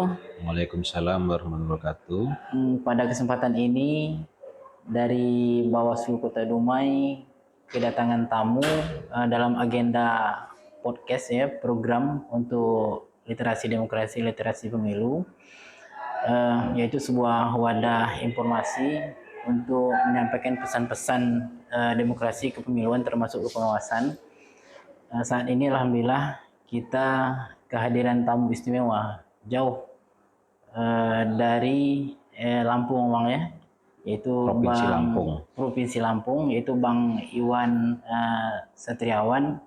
wabarakatuh. Waalaikumsalam warahmatullahi wabarakatuh. Pada kesempatan ini dari Bawaslu Kota Dumai kedatangan tamu dalam agenda podcast ya, program untuk literasi demokrasi, literasi pemilu, yaitu sebuah wadah informasi untuk menyampaikan pesan-pesan demokrasi kepemiluan termasuk kepengawasan. Saat ini alhamdulillah kita kehadiran tamu istimewa jauh dari Lampung Bang ya, yaitu Provinsi Lampung, yaitu Bang Iwan Satriawan.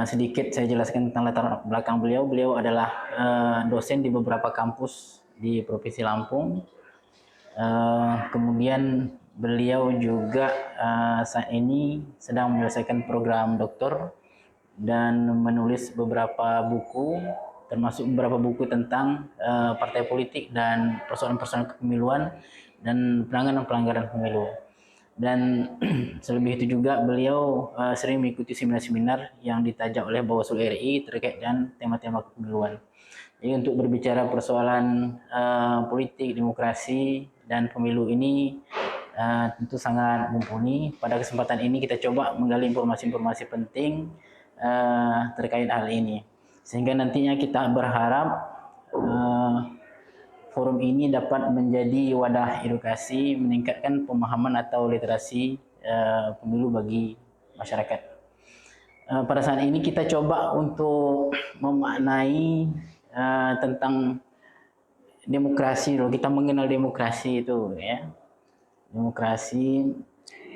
Sedikit saya jelaskan tentang latar belakang beliau. Beliau adalah dosen di beberapa kampus di Provinsi Lampung. Kemudian beliau juga saat ini sedang menyelesaikan program doktor dan menulis beberapa buku, termasuk beberapa buku tentang partai politik dan persoalan-persoalan kepemiluan dan penanganan pelanggaran pemilu. Dan selebih itu juga beliau sering mengikuti seminar-seminar yang ditajak oleh Bawaslu RI terkait dengan tema-tema kepemiluan. Jadi untuk berbicara persoalan politik, demokrasi, dan pemilu ini tentu sangat mumpuni. Pada kesempatan ini kita coba menggali informasi-informasi penting terkait hal ini, sehingga nantinya kita berharap forum ini dapat menjadi wadah edukasi, meningkatkan pemahaman atau literasi pemilu bagi masyarakat. Pada saat ini kita coba untuk memaknai tentang demokrasi. Kita mengenal demokrasi itu ya, demokrasi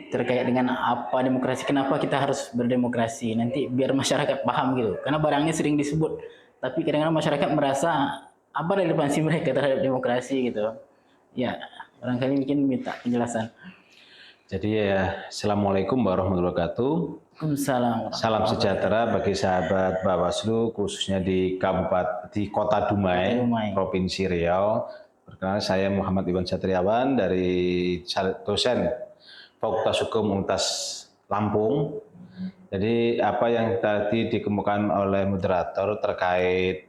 terkait dengan apa demokrasi, kenapa kita harus berdemokrasi, nanti biar masyarakat paham gitu, karena barangnya sering disebut tapi kadang-kadang masyarakat merasa apa relevansi mereka terhadap demokrasi gitu ya. Barangkali mungkin minta penjelasan. Jadi ya, Assalamualaikum warahmatullahi wabarakatuh. Waalaikumsalam. Salam sejahtera bagi sahabat Bawaslu, khususnya di Kota Dumai, Provinsi Riau. Perkenalkan, saya Muhammad Iwan Satriawan dari dosen Fakultas Hukum Universitas Lampung. Jadi apa yang tadi dikemukakan oleh moderator terkait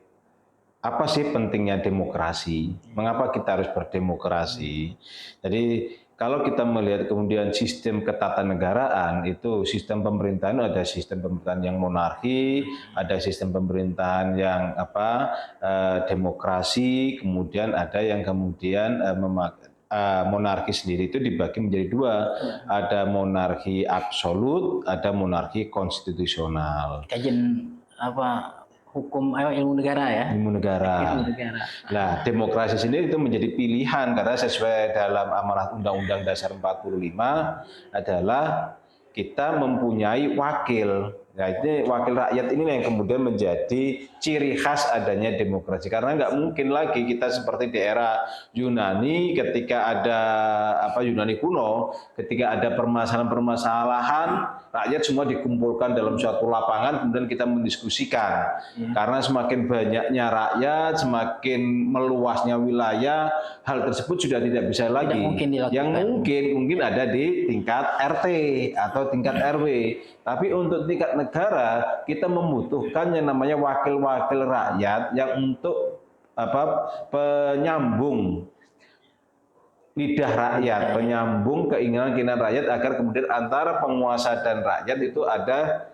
apa sih pentingnya demokrasi, mengapa kita harus berdemokrasi. Jadi kalau kita melihat kemudian sistem ketatanegaraan, itu sistem pemerintahan, ada sistem pemerintahan yang monarki, ada sistem pemerintahan yang demokrasi, kemudian ada yang kemudian monarki sendiri itu dibagi menjadi dua, ada monarki absolut, ada monarki konstitusional. Kajian hukum ilmu negara ya. Ilmu negara. Nah, demokrasi sendiri itu menjadi pilihan karena sesuai dalam amanat Undang-Undang Dasar 45 adalah kita mempunyai wakil. Nah, itu wakil rakyat ini yang kemudian menjadi ciri khas adanya demokrasi. Karena nggak mungkin lagi kita seperti di era Yunani, ketika ada Yunani kuno, ketika ada permasalahan-permasalahan, rakyat semua dikumpulkan dalam suatu lapangan, kemudian kita mendiskusikan. Karena semakin banyaknya rakyat, semakin meluasnya wilayah, hal tersebut sudah tidak bisa lagi. Yang mungkin ada di tingkat RT atau tingkat RW. Tapi untuk tingkat negara, kita membutuhkan yang namanya wakil-wakil rakyat yang untuk penyambung lidah rakyat, penyambung keinginan rakyat agar kemudian antara penguasa dan rakyat itu ada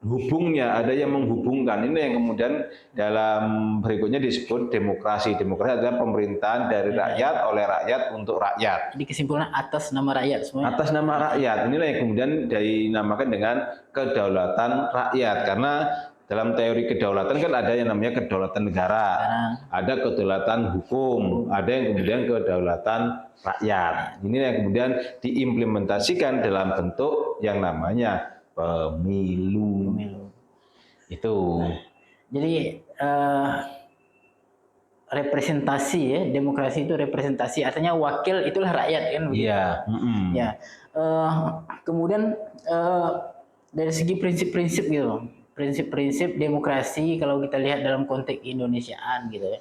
hubungnya, ada yang menghubungkan. Ini yang kemudian dalam berikutnya disebut demokrasi. Demokrasi adalah pemerintahan dari rakyat, oleh rakyat, untuk rakyat. Jadi kesimpulan atas nama rakyat semuanya. Atas nama rakyat. Inilah yang kemudian dinamakan dengan kedaulatan rakyat. Karena dalam teori kedaulatan kan ada yang namanya kedaulatan negara, ada kedaulatan hukum, ada yang kemudian kedaulatan rakyat. Ini yang kemudian diimplementasikan dalam bentuk yang namanya pemilu. Itu. Jadi representasi ya, demokrasi itu representasi, artinya wakil itulah rakyat kan begitu. Iya. Ya. Kemudian dari segi prinsip-prinsip gitu, prinsip-prinsip demokrasi kalau kita lihat dalam konteks Indonesiaan gitu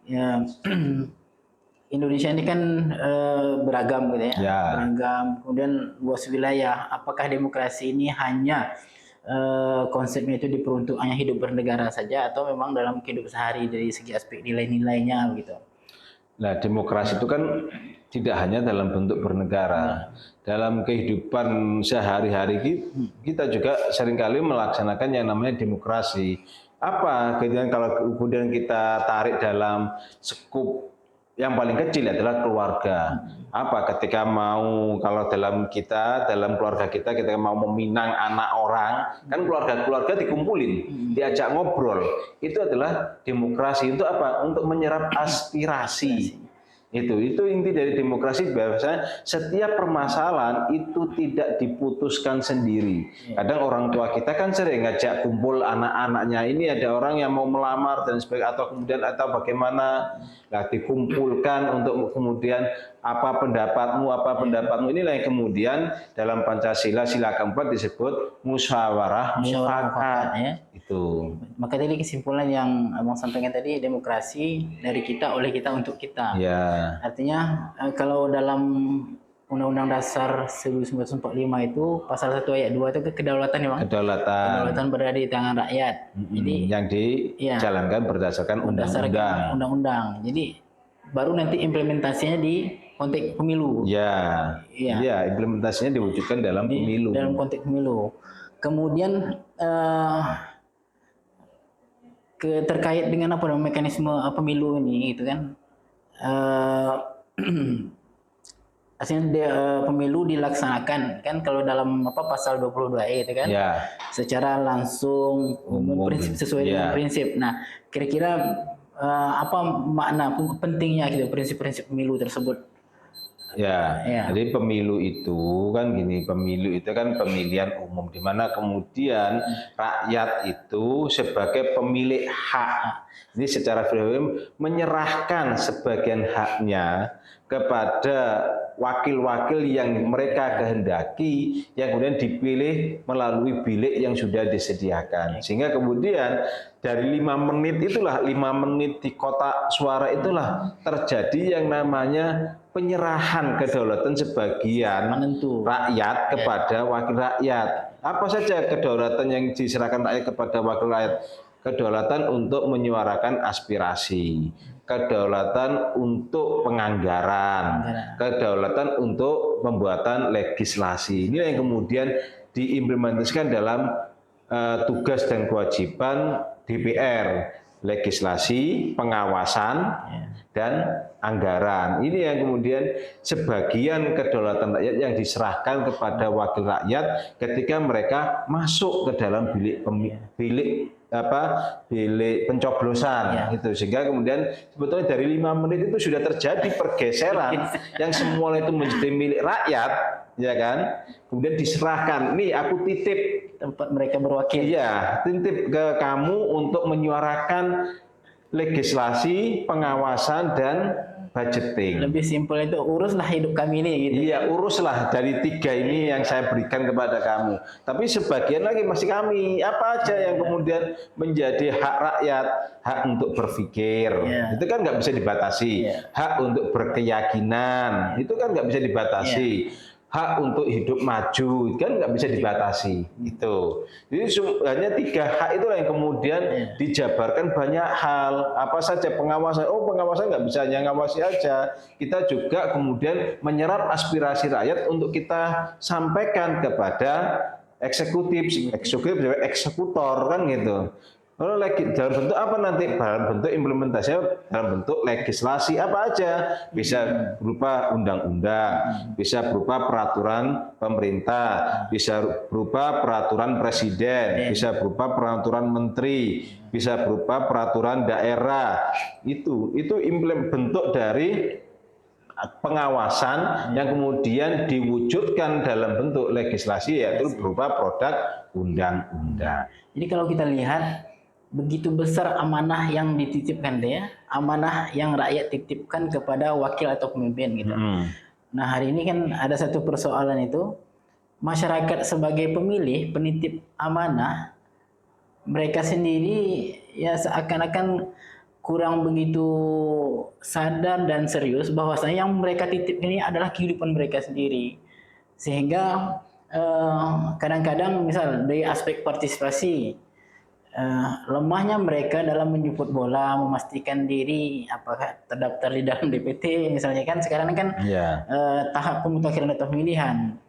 ya. Indonesia ini kan beragam gitu ya, beragam, kemudian luas wilayah. Apakah demokrasi ini hanya konsepnya itu diperuntukkannya hidup bernegara saja atau memang dalam kehidupan sehari dari segi aspek nilai-nilainya begitu. Nah, demokrasi itu kan tidak hanya dalam bentuk bernegara. Dalam kehidupan sehari-hari kita juga seringkali melaksanakan yang namanya demokrasi. Apa? Kemudian kalau kemudian kita tarik dalam skup yang paling kecil adalah keluarga. Apa? Ketika mau, kalau dalam keluarga kita mau meminang anak orang, kan keluarga-keluarga dikumpulin, diajak ngobrol. Itu adalah demokrasi. Untuk apa? Untuk menyerap aspirasi. Itu inti dari demokrasi, bahwasanya setiap permasalahan itu tidak diputuskan sendiri. Kadang orang tua kita kan sering ngajak kumpul anak-anaknya, ini ada orang yang mau melamar dan sebagainya, atau bagaimana, nah dikumpulkan untuk kemudian apa pendapatmu, inilah yang kemudian dalam Pancasila sila keempat disebut musyawarah mufakat ya. Itu. Maka tadi kesimpulan yang Abang sampaikan tadi, demokrasi dari kita, oleh kita, untuk kita. Ya. Artinya kalau dalam Undang-Undang Dasar 1945 itu pasal 1 ayat 2 itu kedaulatan ya Bang? Kedaulatan berada di tangan rakyat. Jadi yang dijalankan berdasarkan undang-undang. Jadi baru nanti implementasinya di konteks pemilu. Ya, implementasinya diwujudkan dalam pemilu. Dalam konteks pemilu. Kemudian terkait dengan mekanisme pemilu ini gitu kan. Artinya pemilu dilaksanakan kan kalau dalam pasal 22E itu kan, secara langsung, umum, prinsip, sesuai dengan prinsip. Nah, kira-kira apa makna pentingnya gitu prinsip-prinsip pemilu tersebut? Jadi pemilu itu kan gini, pemilu itu kan pemilihan umum, di mana kemudian rakyat itu sebagai pemilik hak, ini secara filosofis menyerahkan sebagian haknya kepada wakil-wakil yang mereka kehendaki, yang kemudian dipilih melalui bilik yang sudah disediakan. Sehingga kemudian dari 5 menit itulah, 5 menit di kotak suara itulah terjadi yang namanya penyerahan kedaulatan sebagian rakyat kepada wakil rakyat. Apa saja kedaulatan yang diserahkan rakyat kepada wakil rakyat? Kedaulatan untuk menyuarakan aspirasi, kedaulatan untuk penganggaran, kedaulatan untuk pembuatan legislasi. Ini yang kemudian diimplementasikan dalam tugas dan kewajiban DPR, legislasi, pengawasan, dan anggaran. Ini yang kemudian sebagian kedaulatan rakyat yang diserahkan kepada wakil rakyat ketika mereka masuk ke dalam bilik pencoblosan itu, sehingga kemudian sebetulnya dari 5 menit itu sudah terjadi pergeseran yang semula itu menjadi milik rakyat, ya kan, kemudian diserahkan, nih aku titip tempat mereka berwakil, titip ke kamu untuk menyuarakan legislasi, pengawasan, dan budgeting. Lebih simpel itu, uruslah hidup kami ini gitu. Iya, uruslah dari 3 ini yang saya berikan kepada kamu. Tapi sebagian lagi masih kami. Apa aja yang kemudian menjadi hak rakyat? Hak untuk berpikir, itu kan nggak bisa dibatasi. Hak untuk berkeyakinan, itu kan nggak bisa dibatasi. Hak untuk hidup maju kan nggak bisa dibatasi. Itu. Jadi hanya 3 hak itulah yang kemudian dijabarkan banyak hal. Apa saja pengawasan? Oh, pengawasan nggak bisa hanya ngawasi aja. Kita juga kemudian menyerap aspirasi rakyat untuk kita sampaikan kepada eksekutor kan gitu. Lalu dalam bentuk apa nanti? Dalam bentuk implementasinya, dalam bentuk legislasi apa aja? Bisa berupa undang-undang, bisa berupa peraturan pemerintah, bisa berupa peraturan presiden, bisa berupa peraturan menteri, bisa berupa peraturan daerah. Itu bentuk dari pengawasan yang kemudian diwujudkan dalam bentuk legislasi, yaitu berupa produk undang-undang. Jadi kalau kita lihat begitu besar amanah yang dititipkan amanah yang rakyat titipkan kepada wakil atau pemimpin gitu. Nah, hari ini kan ada satu persoalan itu, masyarakat sebagai pemilih, penitip amanah, mereka sendiri ya seakan-akan kurang begitu sadar dan serius bahwasanya yang mereka titip ini adalah kehidupan mereka sendiri. Sehingga kadang-kadang misal dari aspek partisipasi, lemahnya mereka dalam menjemput bola, memastikan diri apakah terdaftar di dalam DPT misalnya kan sekarang kan Ya. tahap pemutakhiran data pemilihan.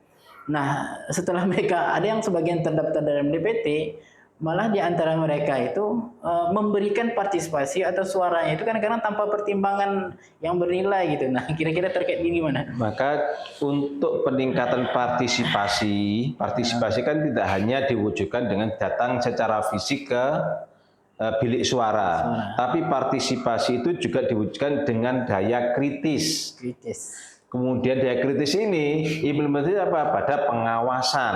Nah, setelah mereka ada yang sebagian terdaftar dalam DPT, malah di antara mereka itu memberikan partisipasi atau suaranya itu kadang-kadang tanpa pertimbangan yang bernilai gitu. Nah, kira-kira terkait ini gimana? Maka untuk peningkatan partisipasi kan tidak hanya diwujudkan dengan datang secara fisik ke bilik suara, tapi partisipasi itu juga diwujudkan dengan daya kritis. Kemudian daya kritis ini implementasi apa? Pada pengawasan.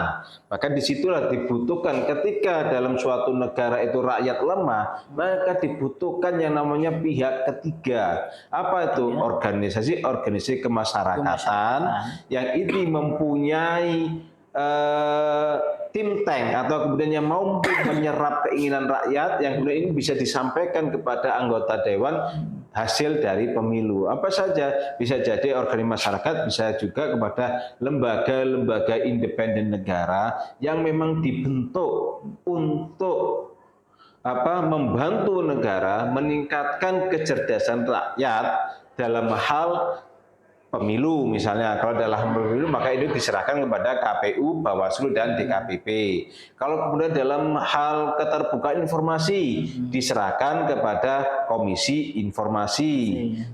Maka disitulah dibutuhkan ketika dalam suatu negara itu rakyat lemah, maka dibutuhkan yang namanya pihak ketiga. Apa itu? Organisasi kemasyarakatan yang ini mempunyai tim tank atau kemudian yang mampu menyerap keinginan rakyat yang kemudian ini bisa disampaikan kepada anggota dewan hasil dari pemilu. Apa saja, bisa jadi organisasi masyarakat, bisa juga kepada lembaga-lembaga independen negara yang memang dibentuk untuk membantu negara meningkatkan kecerdasan rakyat dalam hal pemilu. Misalnya kalau dalam pemilu maka itu diserahkan kepada KPU, Bawaslu dan DKPP. Kalau kemudian dalam hal keterbukaan informasi diserahkan kepada Komisi Informasi.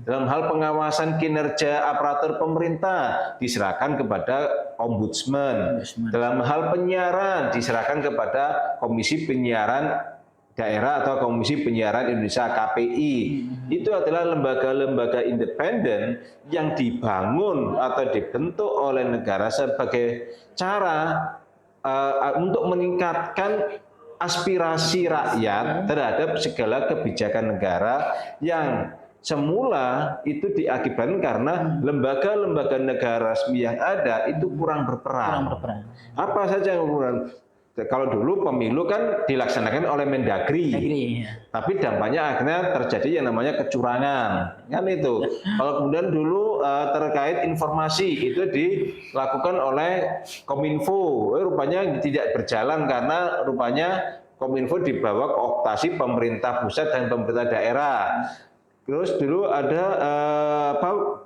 Dalam hal pengawasan kinerja aparatur pemerintah diserahkan kepada Ombudsman. Dalam hal penyiaran diserahkan kepada Komisi Penyiaran Daerah atau Komisi Penyiaran Indonesia KPI. Itu adalah lembaga-lembaga independen yang dibangun atau dibentuk oleh negara sebagai cara untuk meningkatkan aspirasi rakyat terhadap segala kebijakan negara yang semula itu diakibatkan karena lembaga-lembaga negara resmi yang ada itu kurang berperan. Apa saja yang kurang? Kalau dulu pemilu kan dilaksanakan oleh Mendagri, tapi dampaknya akhirnya terjadi yang namanya kecurangan, kan itu. Kalau kemudian dulu terkait informasi itu dilakukan oleh Kominfo, rupanya tidak berjalan karena rupanya Kominfo dibawa ke oktasi pemerintah pusat dan pemerintah daerah. Terus dulu ada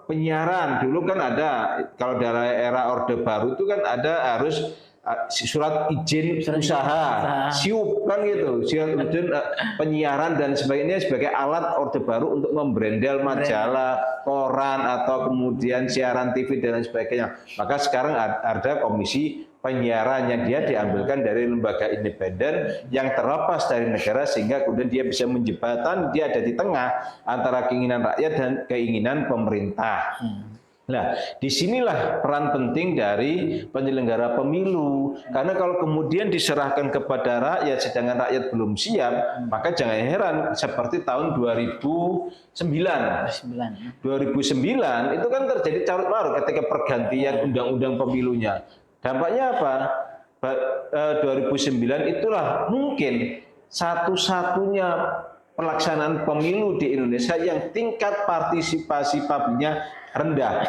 penyiaran, dulu kan ada kalau dari era Orde Baru itu kan ada harus surat izin usaha, SIUP kan gitu, surat izin penyiaran dan sebagainya sebagai alat Orde Baru untuk membrandel majalah, koran atau kemudian siaran TV dan lain sebagainya. Maka sekarang ada Komisi Penyiaran yang dia diambilkan dari lembaga independen yang terlepas dari negara sehingga kemudian dia bisa menjembatan, dia ada di tengah antara keinginan rakyat dan keinginan pemerintah. Nah, disinilah peran penting dari penyelenggara pemilu. Karena kalau kemudian diserahkan kepada rakyat, sedangkan rakyat belum siap, maka jangan heran seperti tahun 2009. 2009 itu kan terjadi carut marut ketika pergantian undang-undang pemilunya. Dampaknya apa? 2009 itulah mungkin satu-satunya pelaksanaan pemilu di Indonesia yang tingkat partisipasi publiknya rendah.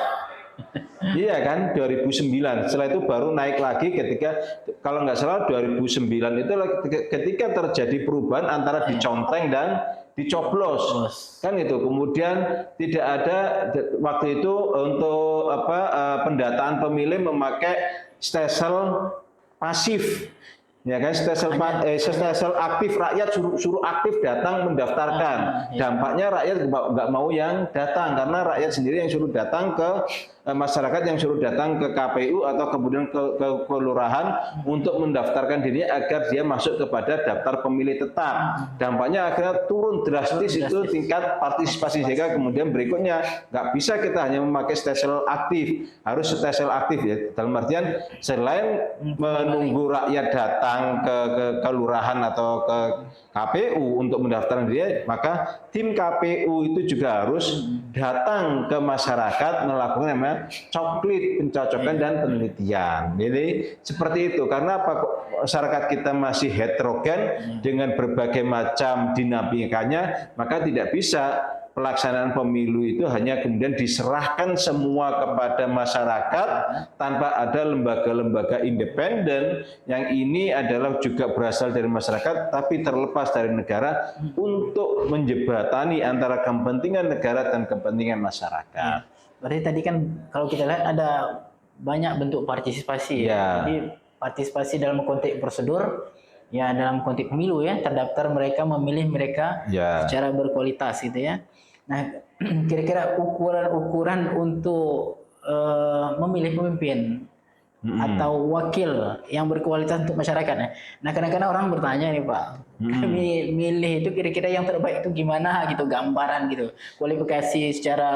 Iya kan, 2009. Setelah itu baru naik lagi ketika, kalau nggak salah 2009 itu ketika terjadi perubahan antara diconteng dan dicoblos. Kan itu. Kemudian tidak ada waktu itu untuk pendataan pemilih memakai stelsel pasif. Ya kan, stelsel aktif, rakyat suruh aktif datang mendaftarkan. Dampaknya rakyat nggak mau yang datang karena rakyat sendiri yang suruh datang ke masyarakat, yang suruh datang ke KPU atau kemudian ke kelurahan untuk mendaftarkan dirinya agar dia masuk kepada daftar pemilih tetap. Dampaknya akhirnya turun drastis itu tingkat partisipasi, sehingga kemudian berikutnya nggak bisa kita hanya memakai stelsel aktif, harus stelsel aktif ya. Dalam artian selain menunggu rakyat datang ke kelurahan atau ke KPU untuk mendaftarkan dia, maka tim KPU itu juga harus datang ke masyarakat melakukan namanya coklit, pencocokan dan penelitian. Jadi seperti itu. Karena apa? Masyarakat kita masih heterogen dengan berbagai macam dinamikanya, maka tidak bisa pelaksanaan pemilu itu hanya kemudian diserahkan semua kepada masyarakat tanpa ada lembaga-lembaga independen yang ini adalah juga berasal dari masyarakat tapi terlepas dari negara untuk menjembatani antara kepentingan negara dan kepentingan masyarakat. Berarti tadi kan kalau kita lihat ada banyak bentuk partisipasi ya. Jadi partisipasi dalam konteks prosedur, ya dalam konteks pemilu ya, terdaftar mereka, memilih mereka secara berkualitas gitu ya. Nah, kira-kira ukuran untuk memilih pemimpin atau wakil yang berkualitas untuk masyarakat. Nah, kadang-kadang orang bertanya nih Pak, milih itu kira-kira yang terbaik itu gimana gitu, gambaran gitu, kualifikasi secara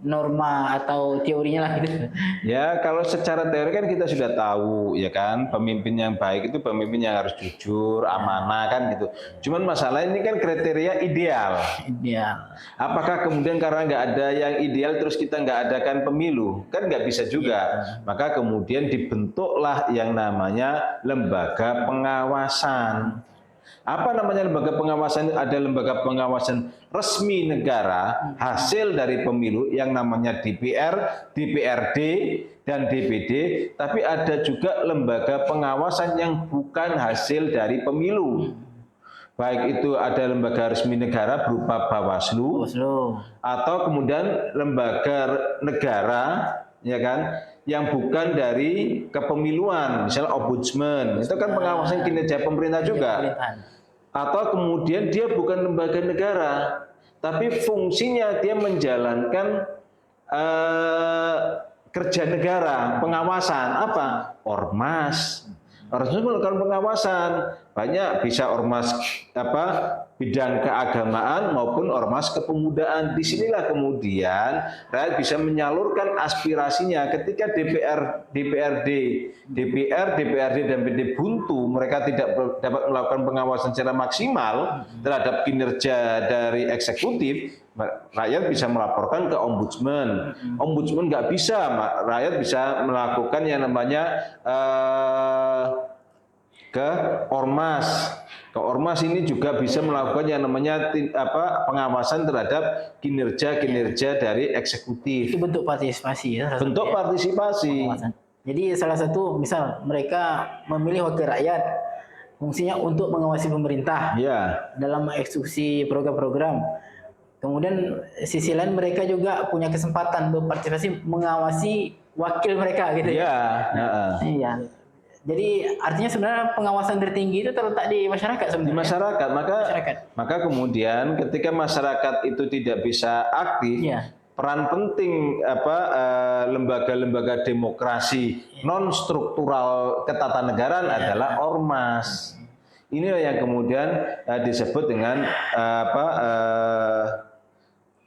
norma atau teorinya lah gitu. Ya, kalau secara teori kan kita sudah tahu ya kan, pemimpin yang baik itu pemimpin yang harus jujur, amanah kan gitu. Cuman masalah ini kan kriteria ideal. Ideal. Apakah kemudian karena nggak ada yang ideal terus kita nggak adakan pemilu? Kan nggak bisa juga. Maka kemudian dibentuklah yang namanya lembaga pengawasan. Apa namanya lembaga pengawasan? Ada lembaga pengawasan resmi negara hasil dari pemilu yang namanya DPR, DPRD, dan DPD. Tapi ada juga lembaga pengawasan yang bukan hasil dari pemilu. Baik itu ada lembaga resmi negara berupa Bawaslu, atau kemudian lembaga negara, ya kan, yang bukan dari kepemiluan, misalnya ombudsman, itu kan pengawasan kinerja pemerintah juga. Atau kemudian dia bukan lembaga negara, tapi fungsinya dia menjalankan kerja negara, pengawasan apa? Ormas. Ormas melakukan pengawasan, banyak bisa ormas bidang keagamaan maupun ormas kepemudaan. Disinilah kemudian rakyat bisa menyalurkan aspirasinya. Ketika DPRD, dan PD buntu, mereka tidak dapat melakukan pengawasan secara maksimal terhadap kinerja dari eksekutif, rakyat bisa melaporkan ke ombudsman. Ombudsman nggak bisa, rakyat bisa melakukan yang namanya ke ormas. Ke ormas ini juga bisa melakukan yang namanya pengawasan terhadap kinerja dari eksekutif. Itu bentuk partisipasi ya. Bentuk partisipasi. Jadi salah satu misal mereka memilih wakil rakyat, fungsinya untuk mengawasi pemerintah dalam mengeksekusi program-program. Kemudian sisi lain mereka juga punya kesempatan berpartisipasi mengawasi wakil mereka gitu ya. Iya. Jadi artinya sebenarnya pengawasan tertinggi itu terletak di masyarakat sebenarnya. Di masyarakat, maka kemudian ketika masyarakat itu tidak bisa aktif, peran penting lembaga-lembaga demokrasi non struktural ketatanegaraan adalah ormas. Inilah yang kemudian disebut dengan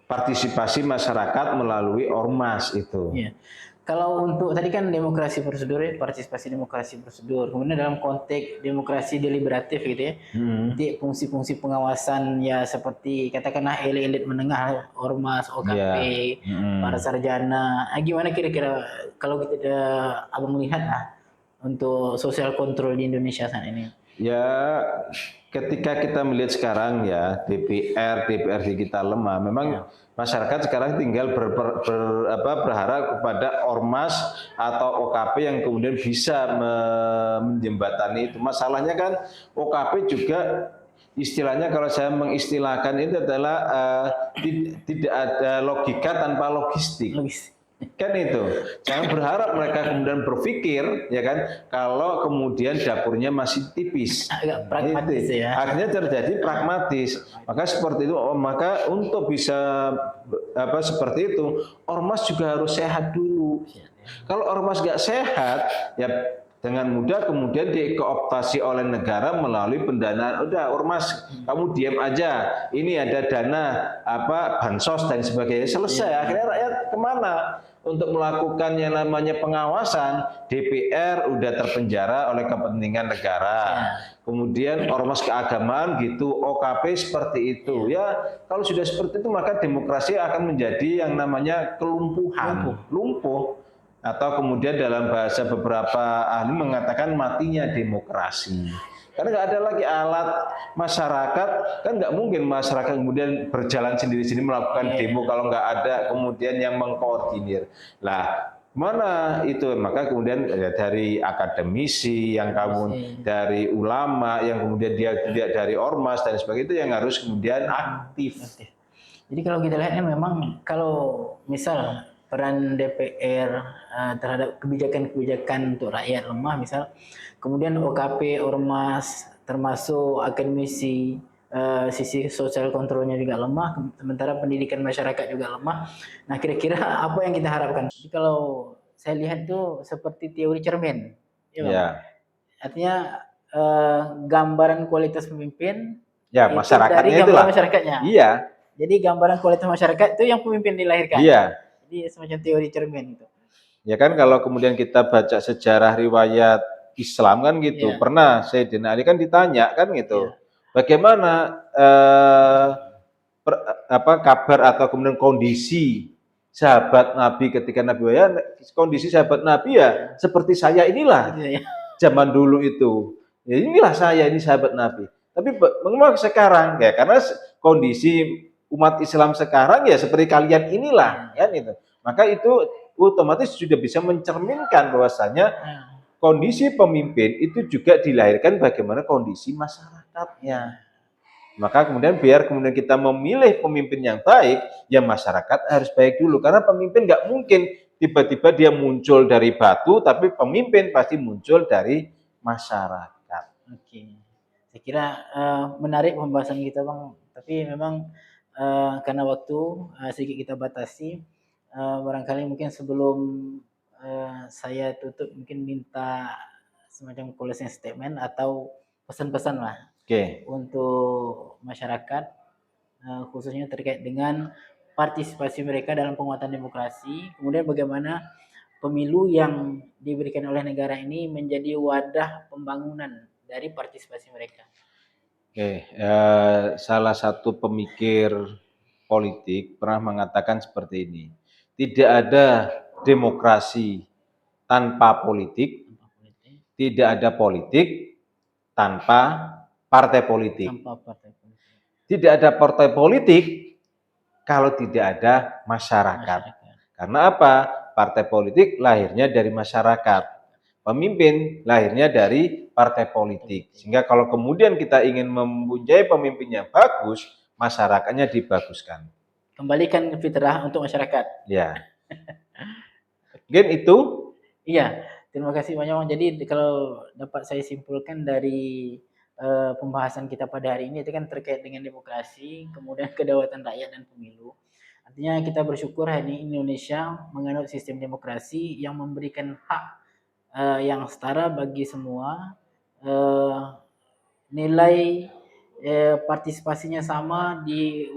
partisipasi masyarakat melalui ormas itu. Kalau untuk tadi kan demokrasi prosedur, partisipasi demokrasi prosedur. Kemudian dalam konteks demokrasi deliberatif gitu ya. Jadi fungsi-fungsi pengawasan ya seperti katakanlah elit-elit menengah, ormas, OKP, para sarjana. Gimana kira-kira kalau kita abang melihat untuk social control di Indonesia saat ini? Ya, ketika kita melihat sekarang ya DPRD kita lemah, memang masyarakat sekarang tinggal berharap kepada ormas atau OKP yang kemudian bisa menjembatani itu. Masalahnya kan OKP juga istilahnya, kalau saya mengistilahkan itu adalah tidak ada logika tanpa logistik. Kan itu, jangan berharap mereka kemudian berpikir ya kan kalau kemudian dapurnya masih tipis. Agak pragmatis ya. Akhirnya terjadi pragmatis. Maka seperti itu, maka untuk bisa seperti itu, ormas juga harus sehat dulu. Kalau ormas nggak sehat, ya dengan mudah kemudian dikooptasi oleh negara melalui pendanaan. Udah ormas, kamu diam aja. Ini ada dana bansos dan sebagainya. Selesai. Akhirnya rakyat kemana? Untuk melakukan yang namanya pengawasan, DPR udah terpenjara oleh kepentingan negara. Kemudian ormas keagamaan gitu, OKP seperti itu. Ya, kalau sudah seperti itu maka demokrasi akan menjadi yang namanya kelumpuhan, lumpuh. Atau kemudian dalam bahasa beberapa ahli mengatakan matinya demokrasi. Karena nggak ada lagi alat masyarakat, kan nggak mungkin masyarakat kemudian berjalan sendiri-sendiri melakukan demo kalau nggak ada kemudian yang mengkoordinir. Lah, mana itu? Maka kemudian dari akademisi, yang kamu dari ulama, yang kemudian dia tidak dari ormas dan sebagainya itu yang harus kemudian aktif. Jadi kalau kita lihat kan memang kalau misal peran DPR terhadap kebijakan-kebijakan untuk rakyat lemah, misal kemudian OKP, ormas, termasuk akademisi, sisi sosial kontrolnya juga lemah, sementara pendidikan masyarakat juga lemah. Nah, kira-kira apa yang kita harapkan? Jadi kalau saya lihat tuh seperti teori cermin, ya Bang? Ya, Artinya gambaran kualitas pemimpin ya itu masyarakatnya dari gambaran itulah. masyarakatnya. Iya, Jadi gambaran kualitas masyarakat itu yang pemimpin dilahirkan. iya. Jadi semacam teori cermin itu. Ya kan kalau kemudian kita baca sejarah riwayat Islam kan gitu. Iya. Pernah Sayyidina Ali kan ditanya kan gitu. Iya. Bagaimana kabar atau kemudian kondisi sahabat Nabi ketika Nabi ya kondisi sahabat Nabi ya seperti saya inilah Gitu ya. zaman dulu itu. Ya inilah saya ini sahabat Nabi. Tapi memang sekarang ya karena kondisi umat Islam sekarang ya seperti kalian inilah kan itu. Maka itu otomatis sudah bisa mencerminkan bahwasanya kondisi pemimpin itu juga dilahirkan bagaimana kondisi masyarakatnya. Maka kemudian biar kemudian kita memilih pemimpin yang baik, ya masyarakat harus baik dulu. Karena pemimpin nggak mungkin tiba-tiba dia muncul dari batu, tapi pemimpin pasti muncul dari masyarakat. Oke. Saya kira menarik pembahasan kita Bang. Tapi memang karena waktu sedikit kita batasi, barangkali mungkin sebelum saya tutup mungkin minta semacam closing statement atau pesan-pesan lah untuk masyarakat khususnya terkait dengan partisipasi mereka dalam penguatan demokrasi, kemudian bagaimana pemilu yang diberikan oleh negara ini menjadi wadah pembangunan dari partisipasi mereka. Salah satu pemikir politik pernah mengatakan seperti ini, tidak ada demokrasi tanpa politik, tidak ada politik tanpa partai politik. Tidak ada partai politik kalau tidak ada masyarakat. Karena apa? Partai politik lahirnya dari masyarakat. Pemimpin lahirnya dari partai politik. Sehingga kalau kemudian kita ingin mempunyai pemimpin yang bagus, masyarakatnya dibaguskan. Kembalikan fitrah untuk masyarakat. Ya. Mungkin itu. Iya, terima kasih banyak. Jadi kalau dapat saya simpulkan dari pembahasan kita pada hari ini itu kan terkait dengan demokrasi, kemudian kedaulatan rakyat dan pemilu. Artinya kita bersyukur hari ini Indonesia menganut sistem demokrasi yang memberikan hak yang setara bagi semua, nilai partisipasinya sama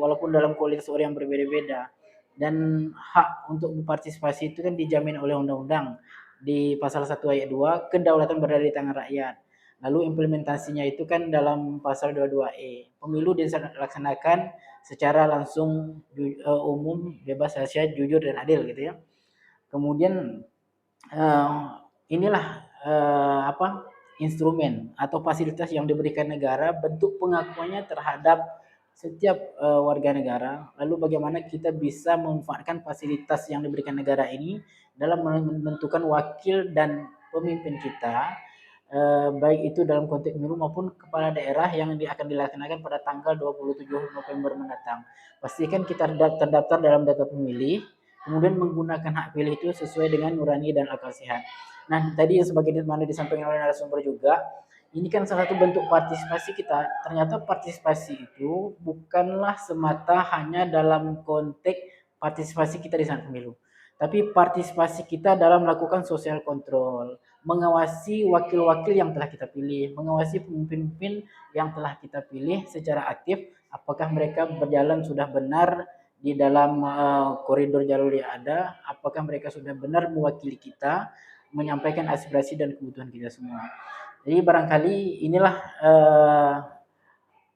walaupun dalam kualitas orang yang berbeda-beda, dan hak untuk berpartisipasi itu kan dijamin oleh undang-undang di pasal 1 ayat 2, kedaulatan berada di tangan rakyat. Lalu implementasinya itu kan dalam pasal 22E, pemilu dilaksanakan secara langsung, umum, bebas, rahasia, jujur dan adil gitu ya. Kemudian inilah instrumen atau fasilitas yang diberikan negara, bentuk pengakuannya terhadap setiap warga negara. Lalu bagaimana kita bisa memanfaatkan fasilitas yang diberikan negara ini dalam menentukan wakil dan pemimpin kita, baik itu dalam konteks pemilu maupun kepala daerah yang akan dilaksanakan pada tanggal 27 November mendatang. Pastikan kita terdaftar dalam data pemilih, kemudian menggunakan hak pilih itu sesuai dengan nurani dan akal sehat. Nah, tadi sebagai mana disampaikan oleh narasumber juga, ini kan salah satu bentuk partisipasi kita. Ternyata partisipasi itu bukanlah semata hanya dalam konteks partisipasi kita di saat pemilu, tapi partisipasi kita dalam melakukan social control, mengawasi wakil-wakil yang telah kita pilih, mengawasi pemimpin-pemimpin yang telah kita pilih secara aktif, apakah mereka berjalan sudah benar di dalam koridor jalur yang ada, apakah mereka sudah benar mewakili kita, menyampaikan aspirasi dan kebutuhan kita semua. Jadi barangkali inilah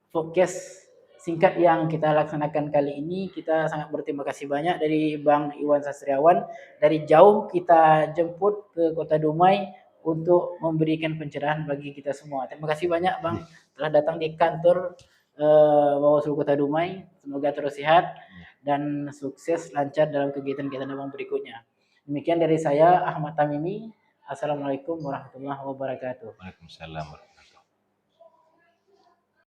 podcast singkat yang kita laksanakan kali ini. Kita sangat berterima kasih banyak dari Bang Iwan Sastriawan. Dari jauh kita jemput ke Kota Dumai untuk memberikan pencerahan bagi kita semua. Terima kasih banyak Bang telah datang di kantor Bawaslu Kota Dumai. Semoga terus sehat dan sukses lancar dalam kegiatan-kegiatan Abang berikutnya. Demikian dari saya Ahmad Tamimi. Assalamualaikum warahmatullahi wabarakatuh. Waalaikumsalam.